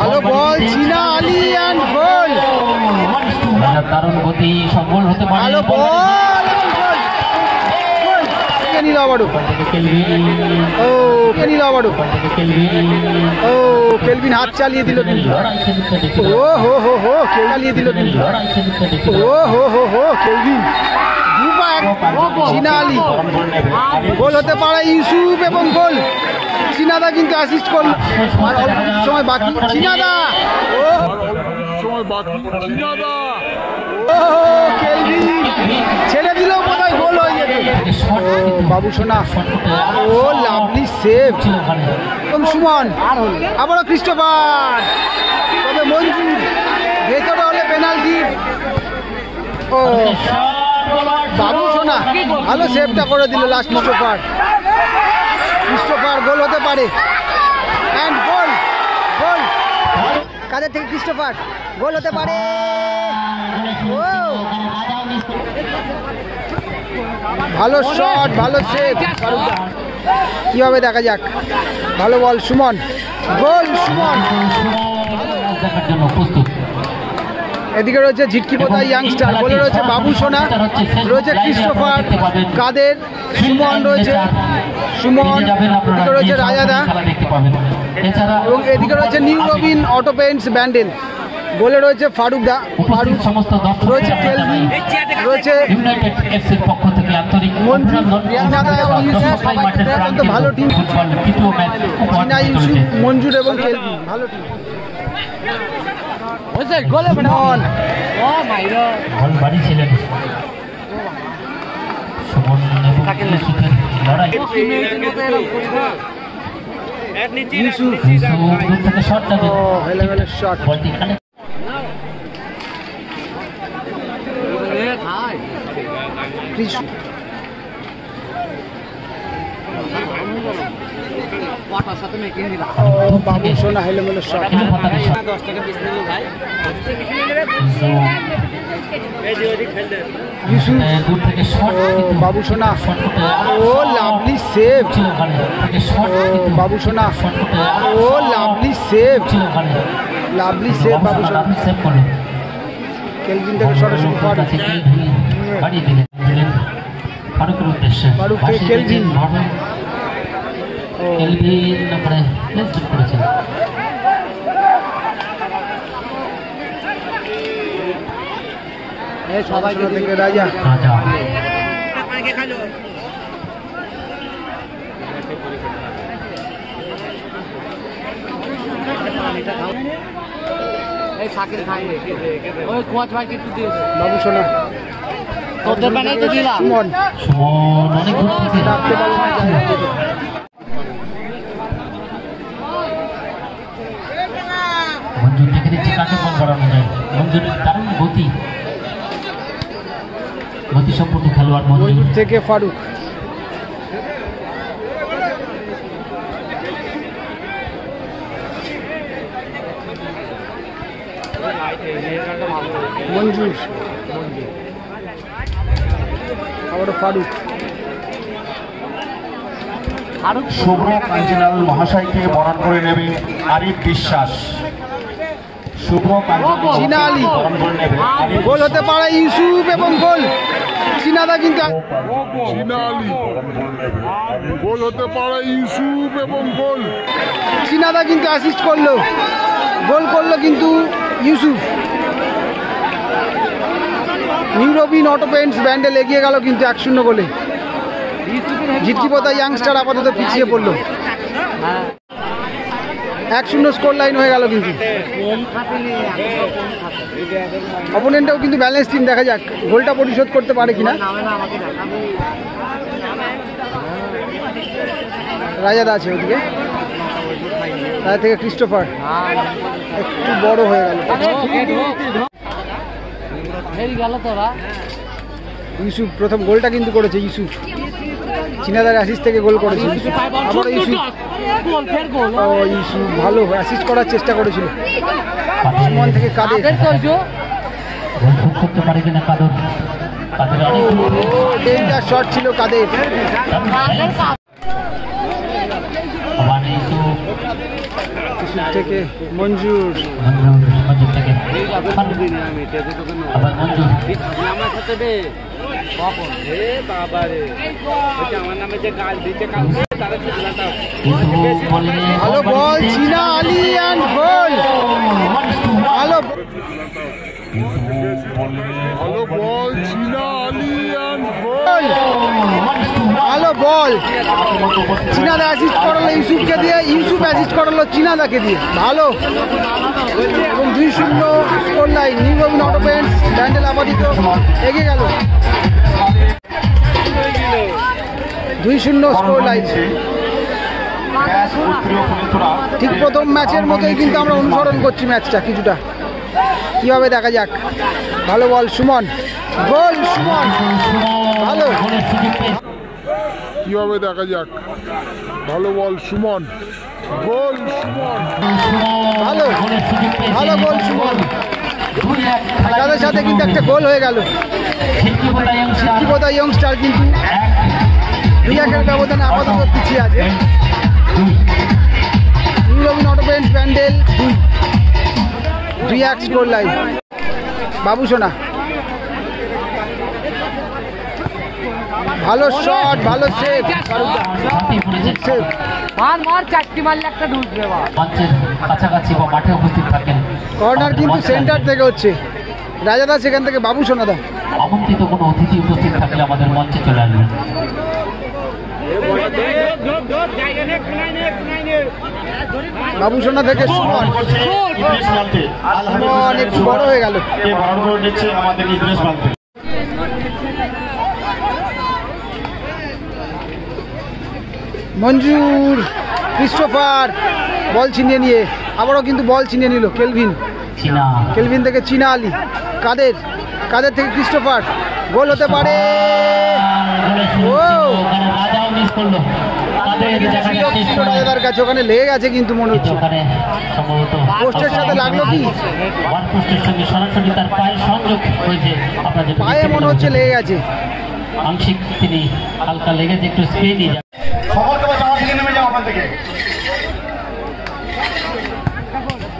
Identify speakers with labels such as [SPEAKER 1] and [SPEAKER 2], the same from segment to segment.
[SPEAKER 1] ভালো বল চীনা আলী এন্ড গোল।
[SPEAKER 2] দারুণ গতি সফল হতে পারে।
[SPEAKER 1] ভালো বল কে নিল আবারও। ও কে নিল আবারও। ও কেলভিন হাত চালিয়ে দিল কিন্তু। ও হো হো হো চালিয়ে দিল কিন্তু। ও হো হো হো কেলভিন চীনা আলী গোল হতে পারে ইউসুফ এবং গোল। চীনাদা কিন্তু অ্যাসিস্ট করল আর অল্প সময় বাকি। চীনাদা ও কেলভিন ছেড়ে দিলেও বোধহয় গোল হয়ে যেত। ও বাবু সোনা ও লাভলি সেভ। সুমন আবারও ক্রিস্টোফার, তবে মঞ্জুর ভেতরে হলে পেনাল্টি। ও বাবু সোনা ভালো সেভটা করে দিল লাস্ট। ক্রিস্টোফার গোল হতে পারে এন্ড গোল। গোল কাদের থেকে ক্রিস্টোফার গোল হতে পারে। ভালো শট ভালো সেভ কিভাবে দেখা যাক। ভালো বল সুমন গোল। সুমন এদিকে রয়েছে ঝিটকি পোতা ইয়াংস্টার, বলে রয়েছে বাবু সোনা, রয়েছে ক্রিস্টোফার, কাদের, সুমন রয়েছে। সুমন এদিকে রয়েছে রাজাদা এবং এদিকে রয়েছে new Robin auto Paints Bandel. বলে রয়েছে ফারুক দা, ফারুক রয়েছে কেলভিন, রয়েছে মঞ্জু, অত্যন্ত ভালো টিম। চীনা ইউসুফ, মঞ্জুর এবং কেলভিন ভালো টিম। বাবু সোনা হেলেমেলে শট। বাবু সোনা ও লাভলি সেভ। বাবু সোনা ও লাভলি সেভ। লাভলি সেভ বাবু সোনা। কেলভিন থেকে সরাসরি
[SPEAKER 2] ফারুকের উদ্দেশ্যে
[SPEAKER 1] কেলভিন
[SPEAKER 2] করেছেন।
[SPEAKER 1] সবাই থেকে রাজা বাবু সোনা
[SPEAKER 2] তোদের বানাই তো দিলাম। সুমন অনেক দূর থেকে
[SPEAKER 1] ডাকতে পারলো না।
[SPEAKER 2] মঞ্জুর দেখে দিচ্ছে কাকে বল করানো যায়। মঞ্জুরের দারুণ গতি, গতি সম্পূর্ণ খেলোয়াড় মঞ্জুর
[SPEAKER 1] থেকে ফারুক। মঞ্জুর আবার ফারুক।
[SPEAKER 3] শুভ্র কাঞ্জিলাল মহাশয়কে বরণ করে নেবে আরিফ বিশ্বাস। শুভ্র
[SPEAKER 1] চীনা আলী গোল হতে পারে ইউসুফ এবং গোল। চীনাদা কিন্তু
[SPEAKER 4] চীনা আলী গোল হতে পারে ইউসুফ এবং গোল।
[SPEAKER 1] চীনাদা কিন্তু অ্যাসিস্ট করলো, গোল করলো কিন্তু Yusuf. New Robin auto Paints Bandel এগিয়ে গেল কিন্তু 1-0 গোলে। ঝিটকি পোতা ইয়াংস্টার আপাতত পিছিয়ে পড়লো। 1-0 স্কোর লাইন হয়ে গেল কিন্তু। অপোনেন্টটাও কিন্তু ব্যালেন্স টিম, দেখা যাক গোলটা পরিশোধ করতে পারে কিনা। রাজাদা আছে ওদিকে, তার থেকে ক্রিস্টোফার একটু বড় হয়ে গেল। ইউসুফ প্রথম গোলটা কিন্তু করেছে ইউসুফ। চীনাদার অ্যাসিস্ট থেকে গোল করেছে আবার ইউসুফ। ও ইউসুফ ভালো অ্যাসিস্ট করার চেষ্টা করেছিল। সুমন থেকে কাদের
[SPEAKER 2] করতে পারে কিনা কাদের।
[SPEAKER 1] ডেঞ্জার শট ছিল কাদের। ইউসুফ থেকে মঞ্জুর,
[SPEAKER 2] মঞ্জুর থেকে আবার মঞ্জুর,
[SPEAKER 1] ভালো বল চীনা আলী অ্যান্ড গোল। ভালো
[SPEAKER 4] ভালো বল চীনা আলী অ্যান্ড
[SPEAKER 1] বল, ভালো বল। চীনাদা অ্যাসিস্ট করালো ইউসুফকে দিয়ে, ইউসুফ অ্যাসিস্ট করালো চীনাদাকে দিয়ে। ভালো এবং 2-0 score line. New Robin auto paints Bandel আপাতত এগিয়ে গেল। 2-0 স্কোর লাইন। ঠিক প্রথম ম্যাচের মতোই কিন্তু আমরা অনুসরণ করছি ম্যাচটা কিছুটা। কীভাবে দেখা যাক। ভালো বল সুমন, গোল সুমন। ভালো
[SPEAKER 4] কিভাবে দেখা যাক। ভালো বল সুমন, গোল সুমন।
[SPEAKER 1] ভালো ভালো গোল সুমন। সাথে সাথে কিন্তু একটা গোল হয়ে গেল। ঝিটকিপোতা ইয়ংস্টার কিন্তু 2-1 ব্যবধানে আপাতত পিছিয়ে আছে। New Robin auto paints Bandel 2-1 score line. বাবু সোনা ভালো শট, ভালো সেভ।
[SPEAKER 2] কাছাকাছি বা মাঠে উপস্থিত থাকেন।
[SPEAKER 1] কর্নার কিন্তু সেন্টার থেকে হচ্ছে। রাজাদা সেখান থেকে বাবু সোনাদা।
[SPEAKER 2] আমন্ত্রিত কোনো অতিথি উপস্থিত থাকলে আমাদের মঞ্চে চলে আসবেন।
[SPEAKER 1] বাবু সোনা থেকে সুমন। সুমন একটু বড় হয়ে গেল। মঞ্জুর, ক্রিস্টোফার বল ছিনিয়ে নিয়ে আবারও কিন্তু বল ছিনিয়ে নিল কেলভিন। কেলভিন থেকে চীনা আলী, কাদের থেকে ক্রিস্টোফার। গোল হতে পারে। রাজাদার কাছে ওখানে লেগে গেছে কিন্তু মনে হচ্ছে। পোস্টের সাথে লাগলো কি? পায়ে মনে হচ্ছে লেগে গেছে।
[SPEAKER 2] আংশিক তিনি হালকা লেগেছে, একটু স্প্রে দিয়ে যান।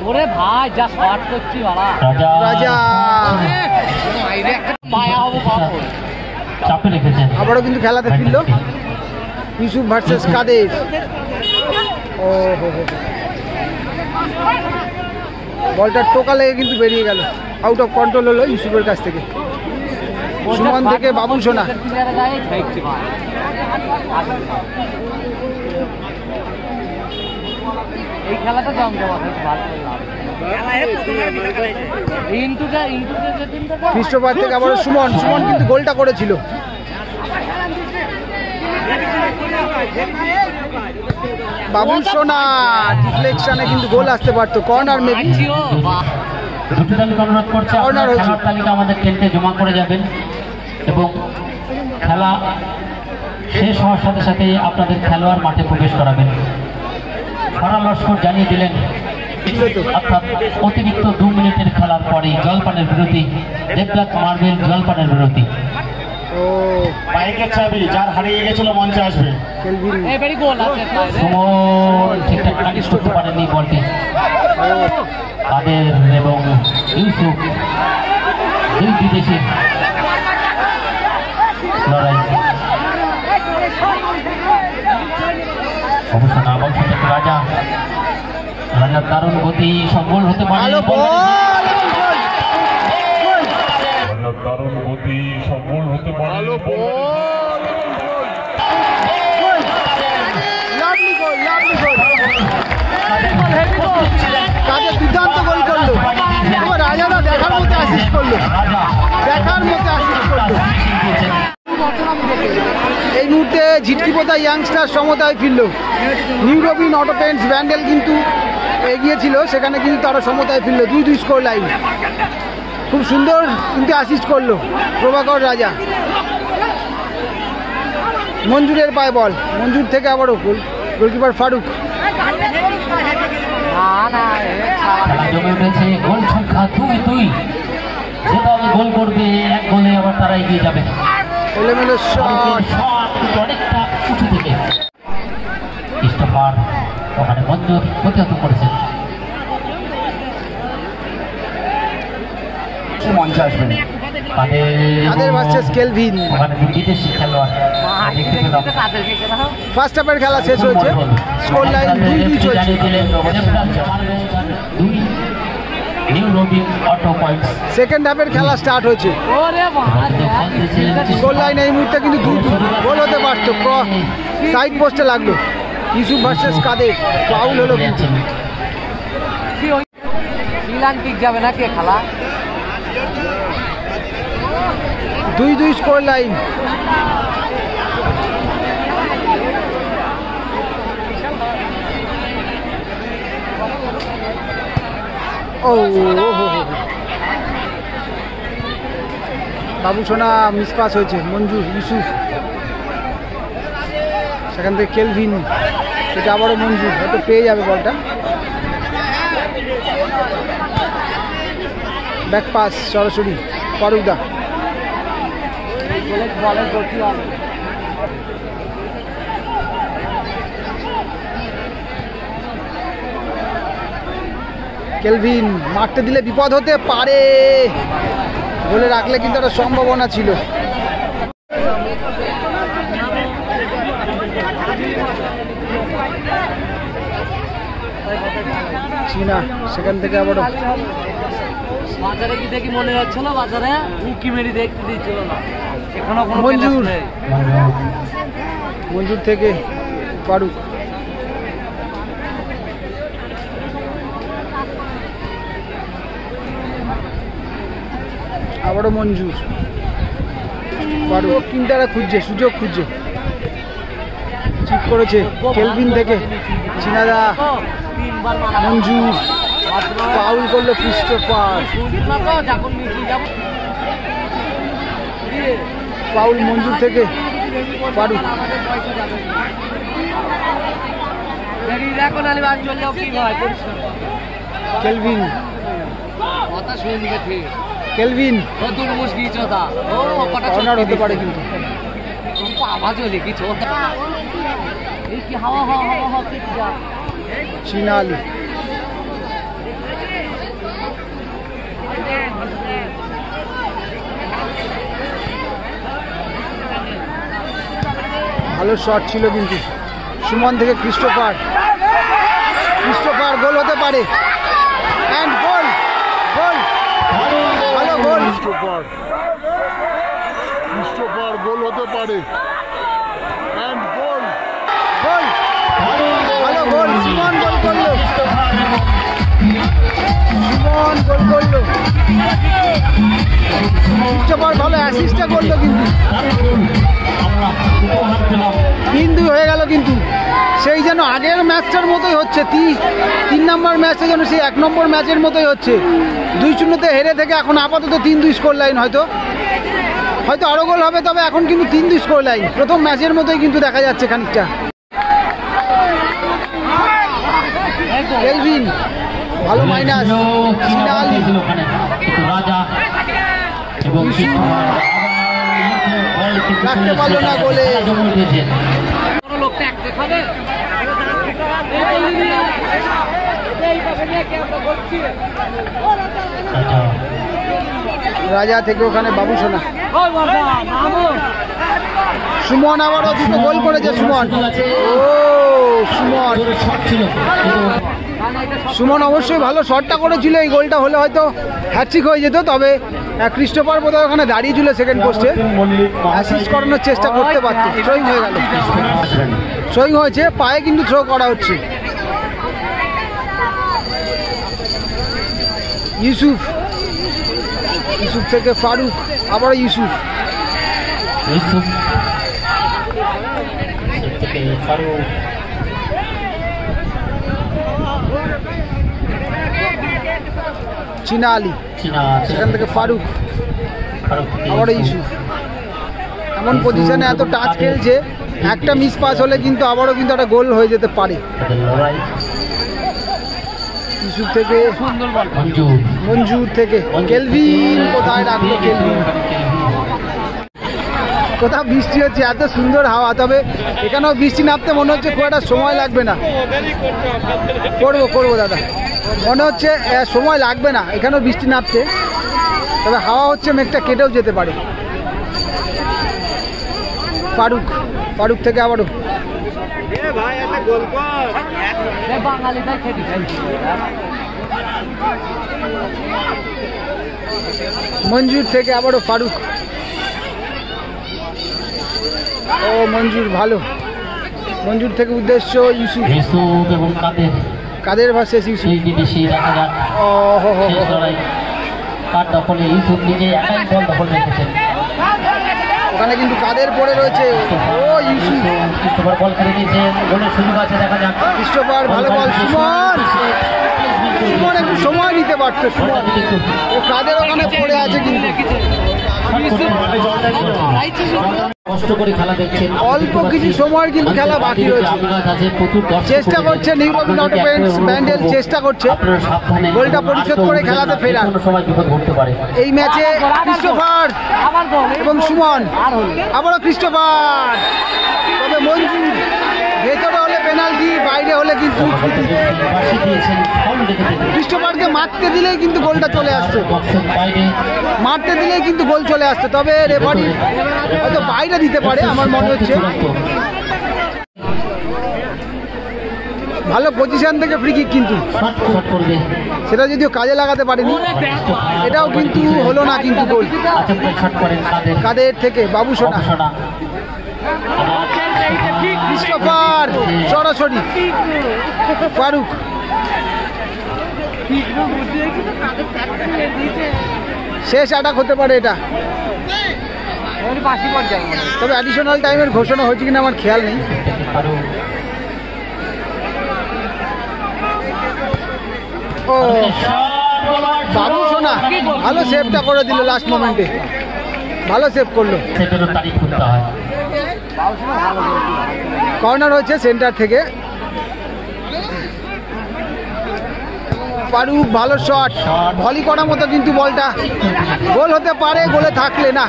[SPEAKER 2] ওরে ভাই যা শট করছি বাবা।
[SPEAKER 1] রাজা
[SPEAKER 2] চাপে রেখেছেন।
[SPEAKER 1] আবারও কিন্তু খেলাতে ফিরল ইউসুফ ভার্সেস কাদের। ও বলটা টোকা লেগে কিন্তু বেরিয়ে গেল। আউট অফ কন্ট্রোল হলো ইউসুফের কাছ থেকে। সুমন থেকে বাবু সোনা।
[SPEAKER 2] এই খেলাটা
[SPEAKER 1] ক্রিস্টোফার থেকে আবার সুমন কিন্তু গোলটা করেছিল। বাবু সোনা ডিফ্লেকশনে কিন্তু গোল আসতে পারতো। Corner maybe.
[SPEAKER 2] অনুরোধ করছে খেলার তালিকা আমাদের খেলতে জমা করে যাবেন এবং খেলা শেষ হওয়ার সাথে সাথে আপনাদের খেলোয়াড় মাঠে প্রবেশ করাবেন। ফারা লস্কর জানিয়ে দিলেন অর্থাৎ অতিরিক্ত 2 মিনিটের খেলার পরে জলপানের বিরতি। দেবদাস মার্বেল জলপানের বিরতি।
[SPEAKER 3] বাইকের চাবি যার হারিয়ে গেছিল মঞ্চে আসবে।
[SPEAKER 2] সুমন ঠিকঠাক প্র্যাকটিস করতে পারেনি বলটি। কাদের এবং ইউসুফ দুই বিদেশি লড়াই। অবশ্য না বলছে রাজা দারুণ গতি সম্বল হতে পারে।
[SPEAKER 4] দারুণ গতি সফল হতে পারে।
[SPEAKER 1] কাদের দুর্দান্ত গোল করলো। রাজাদা দেখার মতো অ্যাসিস্ট করলো। এই মুহূর্তে ঝিটকিপোতা ইয়াংস্টার সমতায় ফিরল। New Robin auto paints Bandel কিন্তু এগিয়ে ছিল, সেখানে কিন্তু তারা সমতায় ফিরল। 2-2 স্কোর লাইন। খুব সুন্দর কিন্তু অ্যাসিস্ট করলো প্রভাকর রাজা। মঞ্জুরের পায়ে বল। মঞ্জুর থেকে আবারও গোল। গোলকিপার ফারুক।
[SPEAKER 2] জমে উঠেছে। গোল সংখ্যা 2-2। যেটা আমি গোল করবে 1 গোলে আবার তারা এগিয়ে যাবে।
[SPEAKER 1] এলোমেলো শট
[SPEAKER 2] অনেকটা উঁচু থেকে ক্রিস্টোফার ওখানে মঞ্জুর প্রতিহত করেছেন।
[SPEAKER 3] অবশ্যই মঞ্চে আসবেন।
[SPEAKER 1] কাদের ভার্সেস কেলভিন।
[SPEAKER 2] বিদেশি খেলোয়াড়
[SPEAKER 1] ফার্স্ট হাফের খেলা শেষ হয়েছে, স্কোর লাইন 2-2 চলছে। সেকেন্ড হাফের খেলা স্টার্ট হয়েছে, স্কোর লাইন এই মুহূর্তে কিন্তু 2-2, গোল হতে পারতো, সাইড পোস্টে লাগলো। ইউসুফ ভার্সেস কাদের, ফাউল হলো কিন্তু।
[SPEAKER 5] যাবে না কে খেলা
[SPEAKER 1] 2-2 স্কোর লাইন। বাবু সোনা মিস পাস হয়েছে, মঞ্জু ইউসুফ, সেখান থেকে কেলভিন, সেটা আবারও মঞ্জু, হয়তো পেয়ে যাবে বলটা। ব্যাক পাস সরাসরি ফারুকদা, কেলভিন মারতে দিলে বিপদ হতে পারে, বলে রাখলে কিন্তু একটা সম্ভাবনা ছিল। চীনা সেখান থেকে আবার
[SPEAKER 5] বাজারে কি দেখি মনে হচ্ছিল, বাজারে উকি মেরি দেখতে দিচ্ছিল না, এখনো কোনো
[SPEAKER 1] মঞ্জুর, মঞ্জুর থেকে ফারুক, আবারও মঞ্জুর, ফারুক কিনটারা খুঁজছে, সুযোগ খুঁজছে, ঠিক করেছে কেলভিন থেকে চিনাদা, মঞ্জুর, ফাউল করলো ক্রিস্টোফার, ফাউল মঞ্জুর থেকে ফারুক। কেলভিন, কেলভিন কর্নার হতে পারে কিন্তু। চীনা আলী, ভালো শট ছিল কিন্তু। সুমন থেকে ক্রিস্টোফার, ক্রিস্টোফার গোল হতে পারে, এন্ড গোল, গোল, ভালো গোল।
[SPEAKER 4] ক্রিস্টোফার গোল হতে পারে, এন্ড গোল,
[SPEAKER 1] গোল, ভালো গোল, সুমন গোল করলো, সুমন গোল করলো, ক্রিস্টোফার ভালো অ্যাসিস্টটা করলো কিন্তু। 3-2 হয়ে গেল কিন্তু, সেই যেন আগের ম্যাচটার মতোই হচ্ছে, 3 নম্বর ম্যাচটা যেন সেই 1 নম্বর ম্যাচের মতোই হচ্ছে। 2-0 হেরে থেকে এখন আপাতত 3-2 স্কোর লাইন, হয়তো আরো গোল হবে, তবে এখন কিন্তু 3-2 স্কোর লাইন, প্রথম ম্যাচের মতোই কিন্তু দেখা যাচ্ছে খানিকটা। কেলভিন ভালো মাইনাস, চীনা আলী, রাখতে পারলো না গোলে। রাজা থেকে ওখানে বাবু সোনা, সুমন আবারও 2টো গোল করেছে সুমন। ও সুমন, সুমন অবশ্যই ভালো শটটা করেছিল, এই গোলটা হলে হয়তো হ্যাট্রিক হয়ে যেত, তবে ক্রিস্টোফার বোধহয় ওখানে দাঁড়িয়েছিল সেকেন্ড পোস্টে, অ্যাসিস্ট করানোর চেষ্টা করতে পারত, থ্রোইং হয়ে গেল, থ্রোইং হয়েছে, পায়ে কিন্তু থ্রো করা হচ্ছে। ইউসুফ, ইউসুফ থেকে ফারুক, আবার ইউসুফ, চীনা আলী, সেখান থেকে ফারুক, আবার ইউসুফ। এমন পজিশনে এত টাচ খেলছে, একটা মিস পাস হলে কিন্তু আবারও কিন্তু একটা গোল হয়ে যেতে পারে। ইউসুফ থেকে মঞ্জুর থেকে কেলভিন, কোথায় রাখলো কেলভিন, কোথাও বৃষ্টি হচ্ছে, এত সুন্দর হাওয়া, তবে এখানেও বৃষ্টি নামতে মনে হচ্ছে খুব একটা সময় লাগবে না। করবো দাদা, মনে হচ্ছে সময় লাগবে না এখানেও বৃষ্টি নামতে, তবে হাওয়া হচ্ছে, মেঘটা কেটেও যেতে পারে। ফারুক থেকে আবারও
[SPEAKER 5] বাঙালিটাই খেতে চাইছি।
[SPEAKER 1] মঞ্জুর থেকে আবারও ফারুক। ও মঞ্জুর ভালো। মঞ্জুর থেকে উদ্দেশ্য ইউসুফ
[SPEAKER 2] এবং
[SPEAKER 1] কাদের ভার্সেস ইউসুফ।
[SPEAKER 2] দেখা যাক শেষ লড়াই কার দখলে। ইউসুফ নিজে একাই বল দখল রেখেছেন।
[SPEAKER 1] ওখানে কিন্তু কাদের পড়ে রয়েছে। ও ইউসুফ
[SPEAKER 2] ক্রিস্টোফার বল করে দিয়েছে, গোলের সুযোগ আছে, দেখা যাক।
[SPEAKER 1] ক্রিস্টোফার ভালো বল। সুমন একটু সময় নিতে পারতো। সুমন ও কাদের ওখানে পড়ে আছে কিন্তু।
[SPEAKER 2] কষ্ট করে খেলা দেখছেন,
[SPEAKER 1] অল্প কিছু সময়ের কিন্তু খেলা বাকি রয়েছে। চেষ্টা করছে নিউরোবিন অটো পেইন্টস ব্যান্ডেল, চেষ্টা করছে গোলটা পরিশোধ করে খেলাতে ফেরার। এই ম্যাচে ক্রিস্টোফার এবং সুমন, আবারও ক্রিস্টোফার। তবে মঞ্জুর ভেতরে হলে পেনাল্টি, বাইরে হলে কিন্তু ক্রিস্টোফারকে মারতে দিলেই কিন্তু গোলটা চলে আসতো। মারতে দিলেই কিন্তু গোল চলে আসতো। তবে রেফারি হয়তো বাইরে দিতে পারে আমার মনে হচ্ছে। ভালো পজিশন থেকে ফ্রি কিক, কিন্তু সেটা যদিও কাজে লাগাতে পারেনি। এটাও কিন্তু হলো না কিন্তু গোল। কাদের থেকে বাবু সোনা। ক্রিস্টোফার সরাসরি ফারুক। শেষ অ্যাটাক হতে পারে এটা। তবে অ্যাডিশনাল টাইমের ঘোষণা হয়েছে কিনা আমার খেয়াল নেই। ও বাবু সোনা ভালো সেভটা করে দিল লাস্ট মোমেন্টে। ভালো সেভ করলো। কর্নার হয়েছে সেন্টার থেকে। ফারুক ভালো শট, ভলি করার মতো কিন্তু বলটা গোল হতে পারে। গোলে থাকলে না,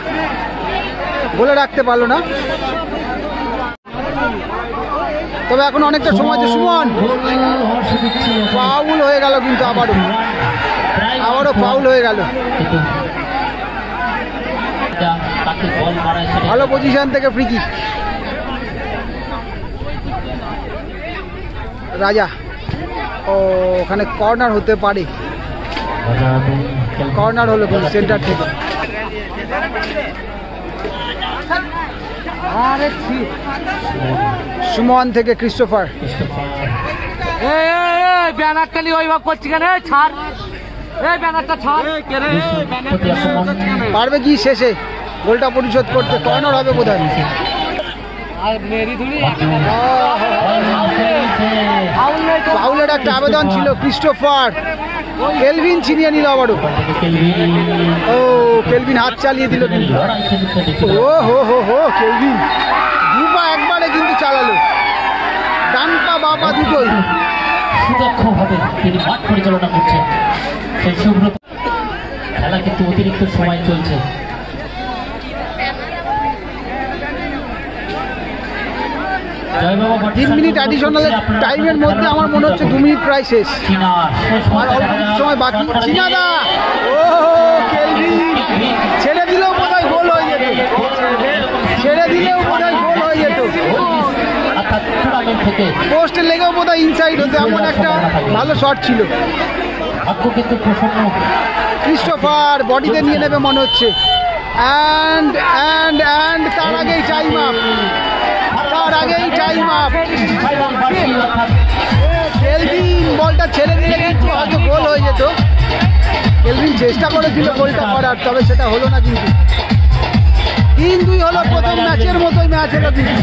[SPEAKER 1] গোলে রাখতে পারলো না। তবে এখন অনেকটা সময় আছে। সুমন ফাউল হয়ে গেল কিন্তু আবারও ফাউল হয়ে গেল। ভালো পজিশন থেকে ফ্রি কিক। রাজা ও ওখানে কর্নার হতে পারে। কর্নার হলো সেন্টার থেকে। সুমন থেকে ক্রিস্টোফার।
[SPEAKER 5] ব্যানারটা নিয়ে ওইভাবে করছি কেন? ছাড় ব্যানারটা ছাড়।
[SPEAKER 1] পারবে কি শেষে গোলটা পরিশোধ করতে? কর্নার হবে বোধ হয়। ফাউলের একটা আবেদন ছিল। ক্রিস্টোফার কেলভিন ছিনিয়ে নিল আবারও। ও কেলভিন হাত চালিয়ে দিল কিন্তু। ও হো কেলভিন দু পা একবারে কিন্তু চালালো, ডান পা বা পা দুটোই।
[SPEAKER 2] সুদক্ষভাবে তিনি মাঠ পরিচালনা করছেন। সেই সুব্রত খেলা কিন্তু অতিরিক্ত সময় চলছে। জয় বাবা
[SPEAKER 1] 3 মিনিট অ্যাডিশনাল টাইমের মধ্যে আমার মনে হচ্ছে 2 মিনিট প্রায় শেষ। আর অল্প কিছু সময় বাকি। চিনাদা ও কেলভিন ছেড়ে দিলেও বোধহয় গোল হয়ে যেত। ছেড়ে দিলেও বোধহয় গোল হয়ে যেত। পোস্টে লেগেও বোধহয় ইনসাইড হতো, এমন একটা ভালো শট ছিল। ক্রিস্টোফার বডিতে নিয়ে নেবে মনে হচ্ছে। অ্যান্ড তার আগেই টাইম আপ। কেলভিন বলটা ছেড়ে দিলে কিন্তু হয়তো গোল হয়ে যেত। কেলভিন চেষ্টা করেছিল গোলটা করার, তবে সেটা হলো না কিন্তু। 3-2 হলো প্রথম ম্যাচের মতোই ম্যাচ হলো কিন্তু।